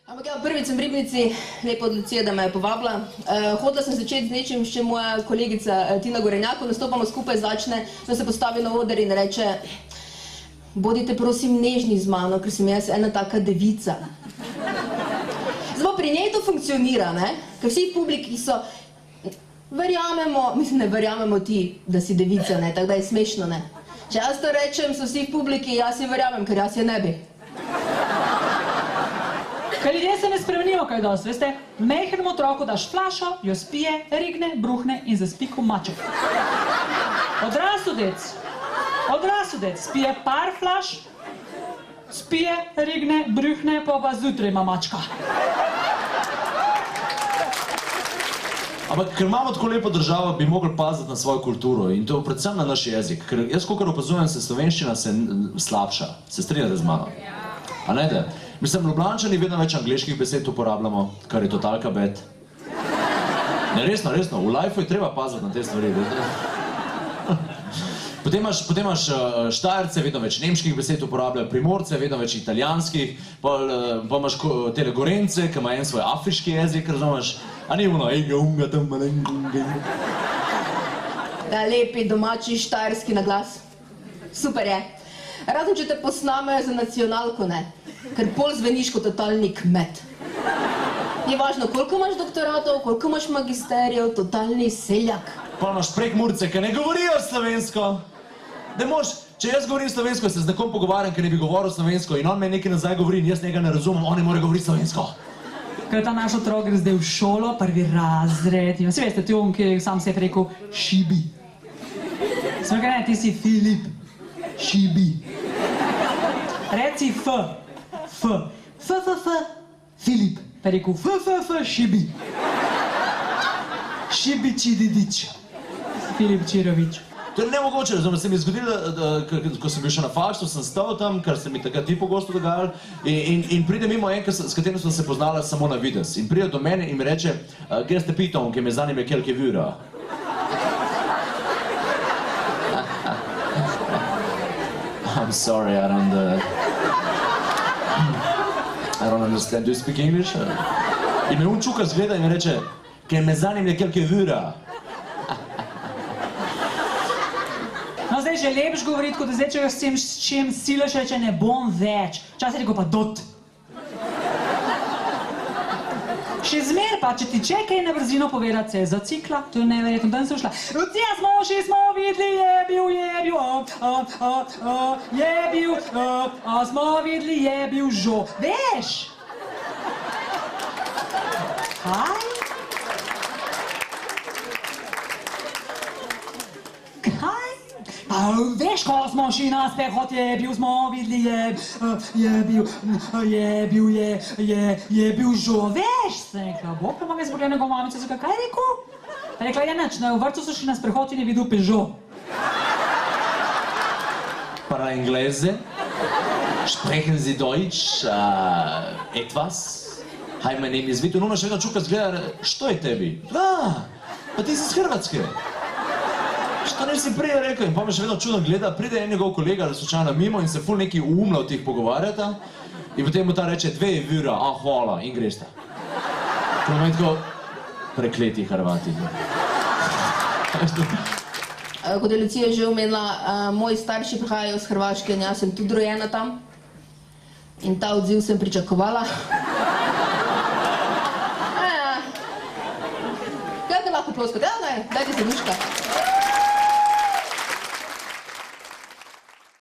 Ampak ja, prvič sem v Ribnici, lepo od Lucije, da me je povabila. Hodila sem začeti z nečim, s čim moja kolegica Tina Gorenjak, ko nastopamo skupaj, začne, da se postavi na oder in reče: bodite prosim nežni z mano, ker sem jaz ena taka devica. Zdaj pri njej to funkcionira, ne? Ker vsi v publiki so, verjamemo, mislim, ne verjamemo ti, da si devica, ne? Tako da je smešno, ne? Če jaz to rečem, so vsi v publiki, jaz je verjamem, ker jaz je ne bi. Kaj ljudje se ne spremenijo kaj dosti, veste? Mejhnemu otroku daš flašo, jo spije, rigne, bruhne in zaspi kot maček. Odrasel dec spije par flaš, spije, rigne, bruhne, pa zjutraj ima mačka. Ampak, ker imamo tako lepo državo, bi mogli paziti na svojo kulturo in to predvsem na naš jezik. Ker jaz, kolikor opazujem, se slovenščina se slabša. Se strinjate z mano? A ne da? Mislim, Ljubljančani vedno več angleških besed uporabljamo, kar je totalka bed. Ne, resno, v lifeu je treba paziti na te stvari. Potem imaš Štajerce, vedno več nemških besed uporabljajo, Primorce, vedno več italijanskih, pa imaš tele Gorence, ki ima en svoj afriški jezik, razumeš? A ni ono, ega, unga, tam, malenga. Ja, lepi domači štajerski naglas. Super je. Razen, če te posnamejo za nacionalko, ne? Ker pol zveniš kot totalni kmet. Ni važno, koliko imaš doktoratov, koliko imaš magisterijev, totalni seljak. Pa imaš prekmurce, ki ne govorijo slovensko. Da moš, če jaz govorim slovensko, se z nekom pogovarjam, ki ne bi govoril slovensko in on me nekaj nazaj govori in jaz njega ne razumem, on ne more govoriti slovensko. Ker ta naš otrok gre zdaj v šolo, prvi razred, in vsi veste, ti ki sam se je rekel Šibi. Sem rekel, ne, ti si Filip, Šibi. Reci F, Filip, pa je rekel Šibi. Šibi Čididič, Filip Čirovič. To je nemogoče, razumem, se mi je zgodilo, ko sem bil še na faksu, sem stal tam, kar se mi takrat ti pogosto dogajalo, in pride mimo en, s katerim sem se poznala samo na vides. In pride do mene in mi reče, kje ste pitom, ki me zanime, kelke vira. I'm sorry, I don't understand. Do you speak English? In me čuka zgleda in mi reče, ki me zanime, kelke vira. No, zdaj že lepš govoriti, kot da zdaj, če ga s čem silaš, reče, ne bom več. Včasih rekel pa dot. Še zmer pa, če ti če kaj na brzino povedati, se je zacikla, to je neverjetno, danes sem šla. Lucija, smo videli, smo videli, je bil žo. Veš? Kaj? Veš, ko smo šli na sprehod, smo videli, je bil žo, veš? Sem rekla, Bog pomaga, zbogla njegov mamica, zakaj, kaj je rekel? Rekla, je nič, v vrtu so šli na sprehod in je videl Peugeot. Para Inglese, sprechen Sie Deutsch, etwas? Hi, my name is Vito, ono še vedno čuka zgleda, što je tebi? Pa ti si iz Hrvatske. Što nisi prije rekel, in pa me še vedno čudno gleda, pride en njegov kolega slučajno mimo in se ful neki umlavtih pogovarjata in potem mu ta reče 2 vira, hvala, in gresta. To je tako, prekleti Hrvati. Kot je Lucija že omenila, moji starši prihajajo iz Hrvaške in jaz sem tudi rojena tam. In ta odziv sem pričakovala. Kaj te lahko ploskati? Ja, ne, dajte se duška.